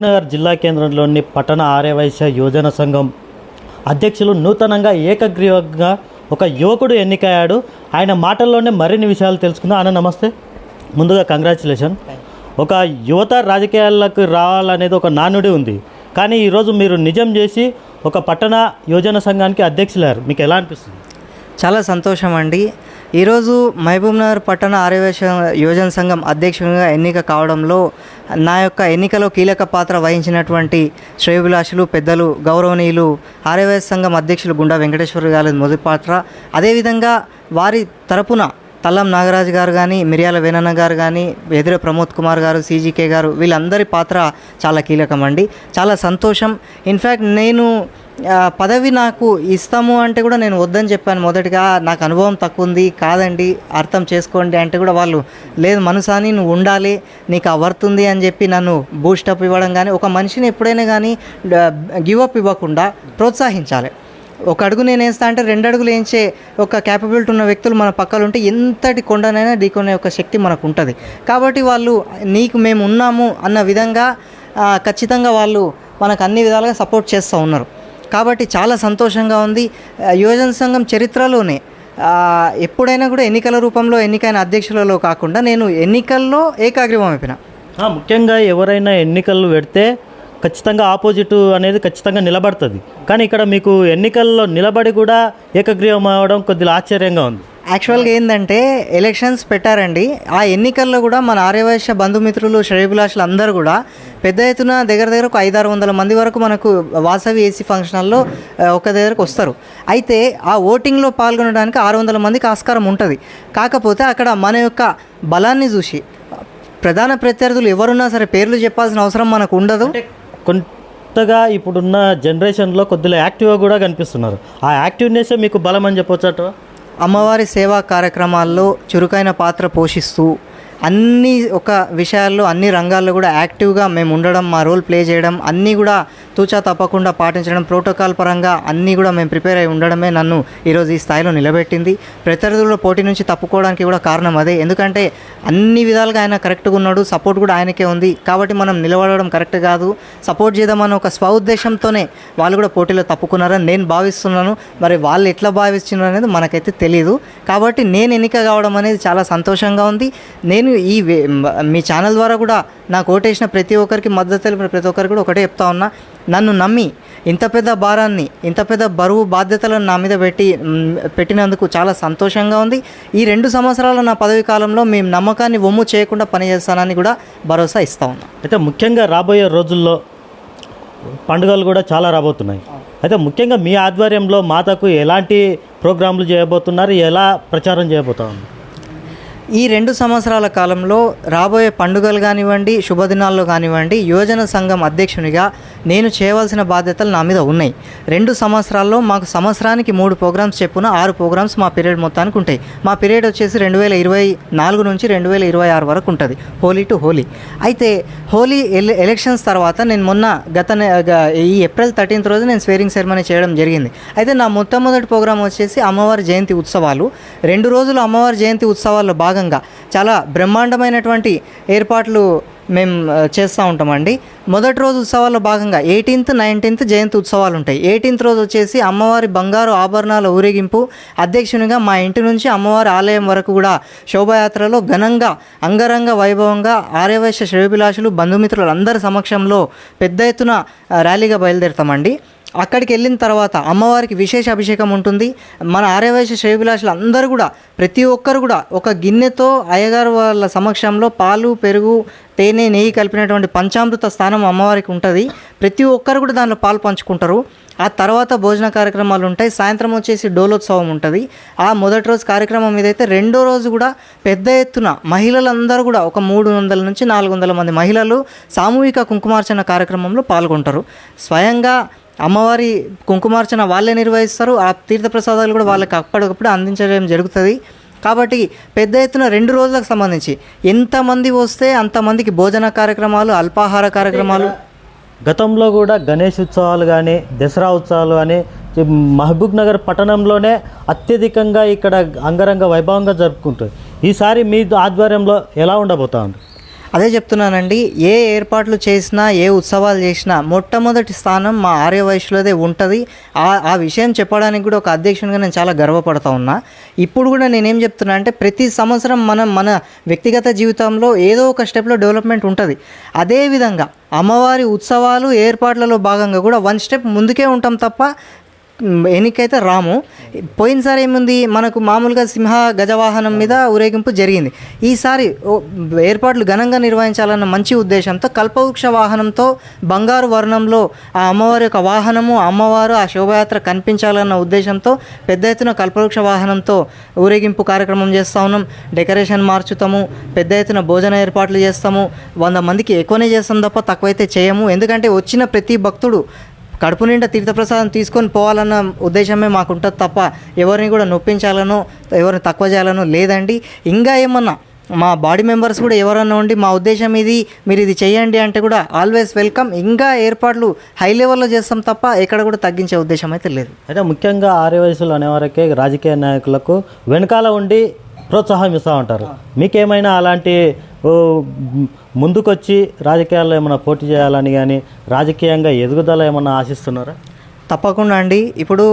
నగర్ జిల్లా కేంద్రంలోని పట్టణ ఆర్యవైశ్య యోజన సంఘం అధ్యక్షులు నూతనంగా ఏకగ్రీవంగా ఒక యువకుడు ఎన్నికయ్యాడు. ఆయన మాటల్లోనే మరిన్ని విషయాలు తెలుసుకుందాం. అన్న నమస్తే. ముందుగా కంగ్రాచులేషన్. ఒక యువత రాజకీయాలకు రావాలనేది ఒక నానుడి ఉంది, కానీ ఈరోజు మీరు నిజం చేసి ఒక పట్టణ యోజన సంఘానికి అధ్యక్షులయ్యారు. మీకు ఎలా అనిపిస్తుంది? చాలా సంతోషం అండి. ఈరోజు మహబూబ్నగర్ పట్టణ ఆర్యవైశ్య యోజన సంఘం అధ్యక్షునిగా ఎన్నిక కావడంలో నా యొక్క ఎన్నికలో కీలక పాత్ర వహించినటువంటి శ్రేయోభిలాషులు పెద్దలు గౌరవనీయులు ఆర్యవైశ్య సంఘం అధ్యక్షులు గుండా వెంకటేశ్వర గారి మొదటి పాత్ర, అదేవిధంగా వారి తరపున తల్లం నాగరాజు గారు కానీ, మిర్యాల వేణన్న గారు కానీ, ఎదురే ప్రమోద్ కుమార్ గారు, సీజీకే గారు, వీళ్ళందరి పాత్ర చాలా కీలకం అండి. చాలా సంతోషం. ఇన్ఫ్యాక్ట్ నేను పదవి నాకు ఇస్తాము అంటే కూడా నేను వద్దని చెప్పాను. మొదటిగా నాకు అనుభవం తక్కువ ఉంది, కాదండి అర్థం చేసుకోండి అంటే కూడా వాళ్ళు లేదు మనసాని నువ్వు ఉండాలి, నీకు ఆ వర్త్ ఉంది అని చెప్పి నన్ను బూస్టప్ ఇవ్వడం కానీ, ఒక మనిషిని ఎప్పుడైనా కానీ గివప్ ఇవ్వకుండా ప్రోత్సహించాలి. ఒక అడుగు నేను వేస్తా అంటే 2 అడుగులు వేయించే ఒక క్యాపబిలిటీ ఉన్న వ్యక్తులు మన పక్కన ఉంటే ఎంతటి కొండనైనా ఢీకొనే ఒక శక్తి మనకు ఉంటుంది. కాబట్టి వాళ్ళు నీకు మేము ఉన్నాము అన్న విధంగా ఖచ్చితంగా వాళ్ళు మనకు అన్ని విధాలుగా సపోర్ట్ చేస్తూ ఉన్నారు. కాబట్టి చాలా సంతోషంగా ఉంది. యువజన సంఘం చరిత్రలోనే ఎప్పుడైనా కూడా ఎన్నికల రూపంలో ఎన్నికైన అధ్యక్షులలో కాకుండా నేను ఎన్నికల్లో ఏకాగ్రీవం అయిపోయినా. ముఖ్యంగా ఎవరైనా ఎన్నికలు పెడితే ఖచ్చితంగా ఆపోజిట్ అనేది ఖచ్చితంగా నిలబడుతుంది, కానీ ఇక్కడ మీకు ఎన్నికల్లో నిలబడి కూడా ఏకగ్రీవం అవ్వడం కొద్దిగా ఆశ్చర్యంగా ఉంది. యాక్చువల్గా ఏంటంటే ఎలక్షన్స్ పెట్టారండి. ఆ ఎన్నికల్లో కూడా మన ఆర్యవైశ్య బంధుమిత్రులు శ్రేయోభిలాషులు అందరూ కూడా పెద్ద ఎత్తున దగ్గర ఒక 500-600 మంది వరకు మనకు వాసవి ఏసీ ఫంక్షన్ హాల్లో ఒక దగ్గరకు వస్తారు. అయితే ఆ ఓటింగ్లో పాల్గొనడానికి 600 మందికి ఆస్కారం ఉంటుంది. కాకపోతే అక్కడ మన యొక్క బలాన్ని చూసి ప్రధాన ప్రత్యర్థులు ఎవరున్నా సరే పేర్లు చెప్పాల్సిన అవసరం మనకు ఉండదు. కొత్తగా ఇప్పుడున్న జనరేషన్లో కొద్దిగా యాక్టివ్గా కూడా కనిపిస్తున్నారు. ఆ యాక్టివ్నెస్ మీకు బలం అని చెప్పొచ్చట. అమ్మవారి సేవా కార్యక్రమాల్లో చురుకైన పాత్ర పోషిస్తూ అన్ని ఒక విషయాల్లో అన్ని రంగాల్లో కూడా యాక్టివ్గా మేము ఉండడం, మా రోల్ ప్లే చేయడం, అన్నీ కూడా తూచా తప్పకుండా పాటించడం, ప్రోటోకాల్ పరంగా అన్నీ కూడా మేము ప్రిపేర్ అయి ఉండడమే నన్ను ఈరోజు ఈ స్థాయిలో నిలబెట్టింది. ప్రత్యర్థుల పోటీ నుంచి తప్పుకోవడానికి కూడా కారణం అదే. ఎందుకంటే అన్ని విధాలుగా ఆయన కరెక్ట్గా ఉన్నాడు, సపోర్ట్ కూడా ఆయనకే ఉంది. కాబట్టి మనం నిలబడడం కరెక్ట్ కాదు, సపోర్ట్ చేద్దామన్న ఒక స్వఉద్దేశంతోనే వాళ్ళు కూడా పోటీలో తప్పుకున్నారని నేను భావిస్తున్నాను. మరి వాళ్ళు ఎట్లా భావిస్తున్నారు అనేది మనకైతే తెలియదు. కాబట్టి నేను ఎన్నిక కావడం అనేది చాలా సంతోషంగా ఉంది. నేను మీ ఛానల్ ద్వారా కూడా నాకు ఓటేసిన ప్రతి ఒక్కరికి మద్దతు తెలిపిన ప్రతి ఒక్కరికి కూడా ఒకటే చెప్తా ఉన్నా, నన్ను నమ్మి ఇంత పెద్ద భారాన్ని, ఇంత పెద్ద బరువు బాధ్యతలను నా మీద పెట్టినందుకు చాలా సంతోషంగా ఉంది. ఈ 2 సంవత్సరాల నా పదవి కాలంలో మేము నమ్మకాన్ని వమ్ము చేయకుండా పనిచేస్తానని కూడా భరోసా ఇస్తా ఉన్నా. అయితే ముఖ్యంగా రాబోయే రోజుల్లో పండుగలు కూడా చాలా రాబోతున్నాయి. అయితే ముఖ్యంగా మీ ఆధ్వర్యంలో మాతకు ఎలాంటి ప్రోగ్రాంలు చేయబోతున్నారు, ఎలా ప్రచారం చేయబోతున్నారు? ఈ 2 సంవత్సరాల కాలంలో రాబోయే పండుగలు కానివ్వండి, శుభదినాల్లో కానివ్వండి, యువజన సంఘం అధ్యక్షునిగా నేను చేయవలసిన బాధ్యతలు నా మీద ఉన్నాయి. 2 సంవత్సరాల్లో మాకు సంవత్సరానికి 3 ప్రోగ్రామ్స్ చెప్పున 6 ప్రోగ్రామ్స్ మా పీరియడ్ మొత్తానికి ఉంటాయి. మా పీరియడ్ వచ్చేసి 2024 నుంచి 2026 వరకు ఉంటుంది, హోలీ టు హోలీ. అయితే హోలీ ఎలక్షన్స్ తర్వాత నేను మొన్న ఈ ఏప్రిల్ 13th రోజు నేను స్వేరింగ్ సెరమనీ చేయడం జరిగింది. అయితే నా మొట్టమొదటి ప్రోగ్రామ్ వచ్చేసి అమ్మవారి జయంతి ఉత్సవాలు. 2 రోజులు అమ్మవారి జయంతి ఉత్సవాల్లో భాగంగా చాలా బ్రహ్మాండమైనటువంటి ఏర్పాట్లు మేము చేస్తూ ఉంటామండి. మొదటి రోజు ఉత్సవాల్లో భాగంగా 18th, 19th జయంతి ఉత్సవాలు ఉంటాయి. 18th రోజు వచ్చేసి అమ్మవారి బంగారు ఆభరణాల ఊరేగింపు. అధ్యక్షునిగా మా ఇంటి నుంచి అమ్మవారి ఆలయం వరకు కూడా శోభాయాత్రలో ఘనంగా అంగరంగ వైభవంగా ఆర్యవైశ్య శ్రేయోభిలాషులు బంధుమిత్రులు అందరి సమక్షంలో పెద్ద ఎత్తున ర్యాలీగా బయలుదేరుతామండి. అక్కడికి వెళ్ళిన తర్వాత అమ్మవారికి విశేష అభిషేకం ఉంటుంది. మన ఆర్యవైశ్య శ్రేయోభిలాషులు అందరూ కూడా ప్రతి ఒక్కరు కూడా ఒక గిన్నెతో అయ్యగారు వాళ్ళ సమక్షంలో పాలు, పెరుగు, తేనె, నెయ్యి కలిపినటువంటి పంచామృత స్థానం అమ్మవారికి ఉంటుంది. ప్రతి ఒక్కరు కూడా దానిలో పాలు పంచుకుంటారు. ఆ తర్వాత భోజన కార్యక్రమాలు ఉంటాయి. సాయంత్రం వచ్చేసి డోలోత్సవం ఉంటుంది. ఆ మొదటి రోజు కార్యక్రమం ఇదైతే 2వ రోజు కూడా పెద్ద ఎత్తున మహిళలందరూ కూడా ఒక 300 నుంచి 400 మంది మహిళలు సామూహిక కుంకుమార్చన కార్యక్రమంలో పాల్గొంటారు. స్వయంగా అమ్మవారి కుంకుమార్చన వాళ్ళే నిర్వహిస్తారు. ఆ తీర్థప్రసాదాలు కూడా వాళ్ళకి అప్పటికప్పుడు అందించడం జరుగుతుంది. కాబట్టి పెద్ద ఎత్తున 2 రోజులకు సంబంధించి ఎంతమంది వస్తే అంతమందికి భోజన కార్యక్రమాలు, అల్పాహార కార్యక్రమాలు. గతంలో కూడా గణేష్ ఉత్సవాలు కానీ, దసరా ఉత్సవాలు కానీ మహబూబ్ నగర్ పట్టణంలోనే అత్యధికంగా ఇక్కడ అంగరంగ వైభవంగా జరుపుకుంటుంది. ఈసారి మీ ఆధ్వర్యంలో ఎలా ఉండబోతా ఉంది? అదే చెప్తున్నానండి, ఏ ఏర్పాట్లు చేసినా ఏ ఉత్సవాలు చేసినా మొట్టమొదటి స్థానం మా ఆర్యవైశ్యులదే ఉంటుంది. ఆ విషయం చెప్పడానికి కూడా ఒక అధ్యక్షునిగా నేను చాలా గర్వపడతా ఉన్నా. ఇప్పుడు కూడా నేనేం చెప్తున్నా అంటే ప్రతి సంవత్సరం మన వ్యక్తిగత జీవితంలో ఏదో ఒక స్టెప్లో డెవలప్మెంట్ ఉంటుంది. అదేవిధంగా అమ్మవారి ఉత్సవాలు ఏర్పాట్లలో భాగంగా కూడా 1 స్టెప్ ముందుకే ఉంటాం తప్ప ఎన్నికైతే రాము. పోయినసారి ఏముంది, మనకు మామూలుగా సింహ గజవాహనం మీద ఊరేగింపు జరిగింది. ఈసారి ఏర్పాట్లు ఘనంగా నిర్వహించాలన్న మంచి ఉద్దేశంతో కల్పవృక్ష వాహనంతో బంగారు వర్ణంలో ఆ అమ్మవారి యొక్క వాహనము, అమ్మవారు ఆ శోభయాత్ర కనిపించాలన్న ఉద్దేశంతో పెద్ద ఎత్తున కల్పవృక్ష వాహనంతో ఊరేగింపు కార్యక్రమం చేస్తూ ఉన్నాం. డెకరేషన్ మార్చుతాము, పెద్ద ఎత్తున భోజన ఏర్పాట్లు చేస్తాము. 100 మందికి ఎక్కువనే చేస్తాం తప్ప తక్కువైతే చేయము. ఎందుకంటే వచ్చిన ప్రతి భక్తుడు కడుపు నిండా తీర్థప్రసాదం తీసుకొని పోవాలన్న ఉద్దేశమే మాకు ఉంటుంది తప్ప ఎవరిని కూడా నొప్పించాలనో ఎవరిని తక్కువ చేయాలనో లేదండి. ఇంకా ఏమన్నా మా బాడీ మెంబర్స్ కూడా ఎవరన్నా ఉండి మా ఉద్దేశం ఇది, మీరు ఇది చేయండి అంటే కూడా ఆల్వేస్ వెల్కమ్. ఇంకా ఏర్పాట్లు హై లెవెల్లో చేస్తాం తప్ప ఎక్కడ కూడా తగ్గించే ఉద్దేశం అయితే లేదు. అయితే ముఖ్యంగా ఆర్యవైశ్యులు అనేవారికే రాజకీయ నాయకులకు వెనకాల ఉండి ప్రోత్సాహం ఇస్తూ ఉంటారు. మీకేమైనా అలాంటి ముందుకొచ్చి రాజకీయాల్లో ఏమైనా పోటీ చేయాలని కానీ రాజకీయంగా ఎదుగుదల ఏమైనా ఆశిస్తున్నారా? తప్పకుండా అండి. ఇప్పుడు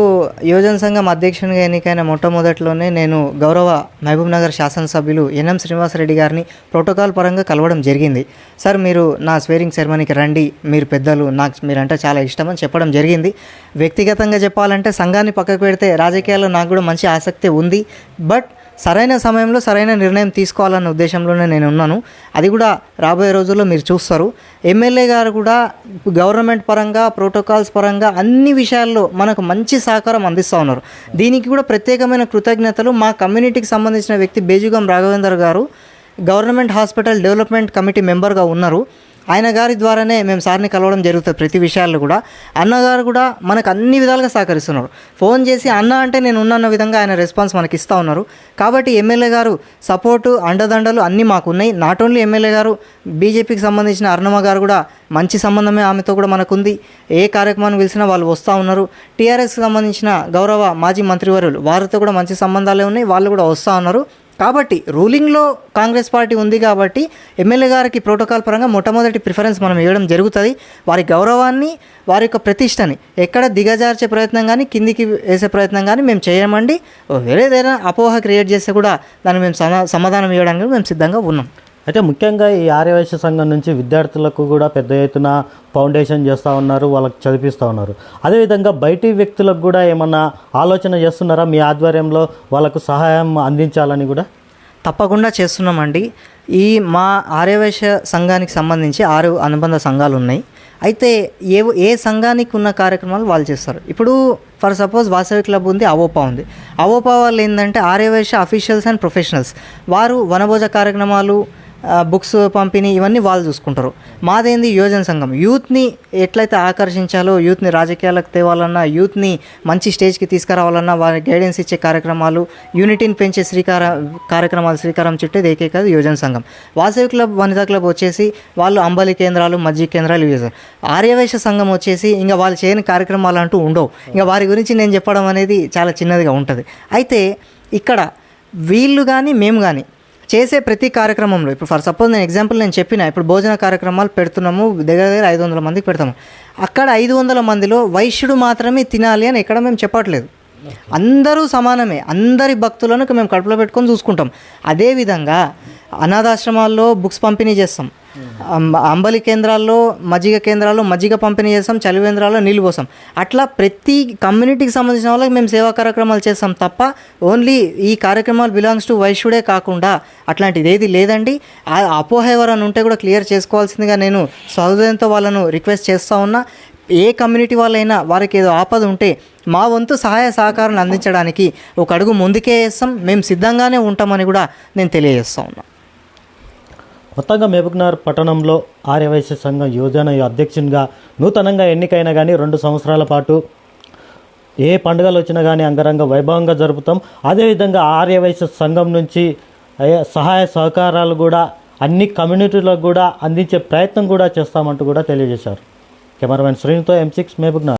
యువజన సంఘం అధ్యక్షునిగా ఎన్నికైన మొట్టమొదట్లోనే నేను గౌరవ మహబూబ్ నగర్ శాసనసభ్యులు ఎన్ఎం శ్రీనివాసరెడ్డి గారిని ప్రోటోకాల్ పరంగా కలవడం జరిగింది. సార్, మీరు నా స్వేరింగ్ సెరమనీకి రండి, మీరు పెద్దలు, నాకు మీరంటే చాలా ఇష్టం అని చెప్పడం జరిగింది. వ్యక్తిగతంగా చెప్పాలంటే సంఘాన్ని పక్కకు పెడితే రాజకీయాల్లో నాకు కూడా మంచి ఆసక్తి ఉంది. బట్ సరైన సమయంలో సరైన నిర్ణయం తీసుకోవాలన్న ఉద్దేశంలోనే నేను ఉన్నాను. అది కూడా రాబోయే రోజుల్లో మీరు చూస్తారు. ఎమ్మెల్యే గారు కూడా గవర్నమెంట్ పరంగా, ప్రోటోకాల్స్ పరంగా అన్ని విషయాల్లో మనకు మంచి సహకారం అందిస్తూ ఉన్నారు. దీనికి కూడా ప్రత్యేకమైన కృతజ్ఞతలు మా కమ్యూనిటీకి సంబంధించిన వ్యక్తి బేజుగం రాఘవేందర్ గారు గవర్నమెంట్ హాస్పిటల్ డెవలప్మెంట్ కమిటీ మెంబర్గా ఉన్నారు. ఆయన గారి ద్వారానే మేము సార్ని కలవడం జరుగుతుంది ప్రతి విషయాల్లో కూడా. అన్నగారు కూడా మనకు అన్ని విధాలుగా సహకరిస్తున్నారు. ఫోన్ చేసి అన్న అంటే నేను ఉన్న విధంగా ఆయన రెస్పాన్స్ మనకి ఇస్తూ ఉన్నారు. కాబట్టి ఎమ్మెల్యే గారు సపోర్టు, అండదండలు అన్నీ మాకు ఉన్నాయి. నాట్ ఓన్లీ ఎమ్మెల్యే గారు, బీజేపీకి సంబంధించిన అరుణమ్మ గారు కూడా మంచి సంబంధమే ఆమెతో కూడా మనకుంది. ఏ కార్యక్రమాన్ని పిలిచినా వాళ్ళు వస్తూ ఉన్నారు. టీఆర్ఎస్కి సంబంధించిన గౌరవ మాజీ మంత్రివర్యులు వారితో కూడా మంచి సంబంధాలే ఉన్నాయి, వాళ్ళు కూడా వస్తూ ఉన్నారు. కాబట్టి రూలింగ్లో కాంగ్రెస్ పార్టీ ఉంది కాబట్టి ఎమ్మెల్యే గారికి ప్రోటోకాల్ పరంగా మొట్టమొదటి ప్రిఫరెన్స్ మనం ఇవ్వడం జరుగుతుంది. వారి గౌరవాన్ని, వారి యొక్క ప్రతిష్టని ఎక్కడ దిగజార్చే ప్రయత్నం కానీ కిందికి వేసే ప్రయత్నం కానీ మేము చేయమండి. వేరేదైనా అపోహ క్రియేట్ చేస్తే కూడా దాన్ని మేము సమాధానం ఇవ్వడానికి మేము సిద్ధంగా ఉన్నాం. అయితే ముఖ్యంగా ఈ ఆర్యవైశ్య సంఘం నుంచి విద్యార్థులకు కూడా పెద్ద ఎత్తున ఫౌండేషన్ చేస్తూ ఉన్నారు, వాళ్ళకి చదివిస్తూ ఉన్నారు. అదేవిధంగా బయటి వ్యక్తులకు కూడా ఏమన్నా ఆలోచన చేస్తున్నారా మీ ఆధ్వర్యంలో వాళ్ళకు సహాయం అందించాలని కూడా? తప్పకుండా చేస్తున్నామండి. ఈ మా ఆర్యవైశ్య సంఘానికి సంబంధించి 6 అనుబంధ సంఘాలు ఉన్నాయి. అయితే ఏ సంఘానికి ఉన్న కార్యక్రమాలు వాళ్ళు చేస్తారు. ఇప్పుడు ఫర్ సపోజ్ వాసవి క్లబ్ ఉంది, అవోపా ఉంది. అవోపా వాళ్ళు ఏంటంటే ఆర్యవైశ్య అఫీషియల్స్ అండ్ ప్రొఫెషనల్స్. వారు వనభోజ కార్యక్రమాలు, బుక్స్ పంపిణీ ఇవన్నీ వాళ్ళు చూసుకుంటారు. మాదేంది యువజన సంఘం. యూత్ని ఎట్లయితే ఆకర్షించాలో, యూత్ని రాజకీయాలకు తేవాలన్నా, యూత్ని మంచి స్టేజ్కి తీసుకురావాలన్నా వారికి గైడెన్స్ ఇచ్చే కార్యక్రమాలు, యూనిటీని పెంచే శ్రీకారం చుట్టేది ఏకైక యువజన సంఘం. వాసవి క్లబ్, వనితా క్లబ్ వచ్చేసి వాళ్ళు అంబలి కేంద్రాలు, మజ్జిగ కేంద్రాలు ఇవి చేస్తారు. ఆర్యవైశ్య సంఘం వచ్చేసి ఇంకా వాళ్ళు చేయని కార్యక్రమాలు అంటూ ఉండవు. ఇంకా వారి గురించి నేను చెప్పడం అనేది చాలా చిన్నదిగా ఉంటుంది. అయితే ఇక్కడ వీళ్ళు కానీ మేము కానీ చేసే ప్రతి కార్యక్రమంలో, ఇప్పుడు ఫర్ సపోజ్ నేను చెప్పిన ఇప్పుడు భోజన కార్యక్రమాలు పెడుతున్నాము, దగ్గర 500 మందికి పెడతాము. అక్కడ 500 మందిలో వైశ్యుడు మాత్రమే తినాలి అని ఎక్కడ మేము చెప్పట్లేదు. అందరూ సమానమే. అందరి భక్తులను మేము కడుపులో పెట్టుకొని చూసుకుంటాం. అదేవిధంగా అనాథాశ్రమాల్లో బుక్స్ పంపిణీ చేస్తాం, అంబలి కేంద్రాల్లో, మజ్జిగ కేంద్రాల్లో మజ్జిగ పంపిణీ చేస్తాం, చలివేంద్రాల్లో నీళ్ళు పోస్తాం. అట్లా ప్రతి కమ్యూనిటీకి సంబంధించిన వాళ్ళకి మేము సేవా కార్యక్రమాలు చేస్తాం తప్ప ఓన్లీ ఈ కార్యక్రమాలు బిలాంగ్స్ టు వైశ్యుడే కాకుండా అట్లాంటిది ఏది లేదండి. ఆ అపోహ ఎవరైనా ఉంటే కూడా క్లియర్ చేసుకోవాల్సిందిగా నేను సహృదయంతో వాళ్ళను రిక్వెస్ట్ చేస్తూ ఉన్నా. ఏ కమ్యూనిటీ వాళ్ళైనా వారికి ఏదో ఆపద ఉంటే మా వంతు సహాయ సహకారాన్ని అందించడానికి ఒక అడుగు ముందుకే వేస్తాం, మేము సిద్ధంగానే ఉంటామని కూడా నేను తెలియజేస్తూ ఉన్నా. మొత్తంగా మహబూబ్నగర్ పట్టణంలో ఆర్యవైశ్య సంఘం యువజన అధ్యక్షునిగా నూతనంగా ఎన్నికైనా కానీ 2 సంవత్సరాల పాటు ఏ పండుగలు వచ్చినా కానీ అంగరంగ వైభవంగా జరుపుతాం. అదేవిధంగా ఆర్యవైశ్య సంఘం నుంచి సహాయ సహకారాలు కూడా అన్ని కమ్యూనిటీలకు కూడా అందించే ప్రయత్నం కూడా చేస్తామంటూ కూడా తెలియజేశారు. కెమెరామెన్ శ్రీనితో M6 మహబూబ్నగర్.